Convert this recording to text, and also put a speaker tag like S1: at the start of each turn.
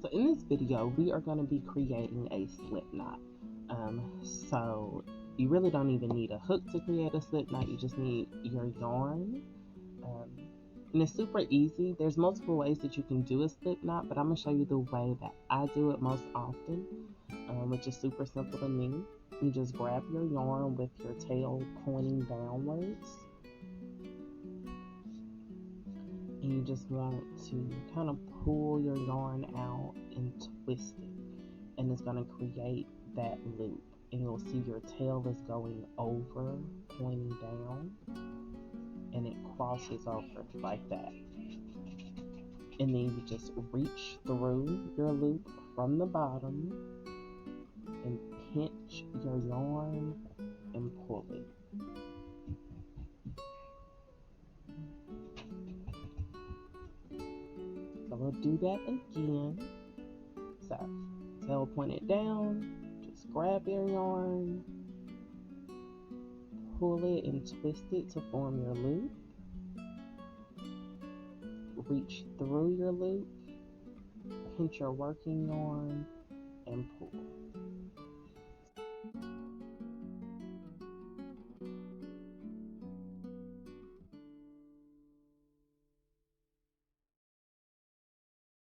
S1: So in this video, we are going to be creating a slip knot. So you really don't even need a hook to create a slip knot. You just need your yarn. And it's super easy. There's multiple ways that you can do a slip knot, but I'm going to show you the way that I do it most often, which is super simple to me. You just grab your yarn with your tail pointing downwards. And you just want to kind of pull your yarn out and twist it, and it's going to create that loop, and you'll see your tail is going over, pointing down, and it crosses over like that. And then you just reach through your loop from the bottom and pinch your yarn and pull it. So we'll do that again. So tail pointed down, just grab your yarn, pull it and twist it to form your loop. Reach through your loop, pinch your working yarn, and pull.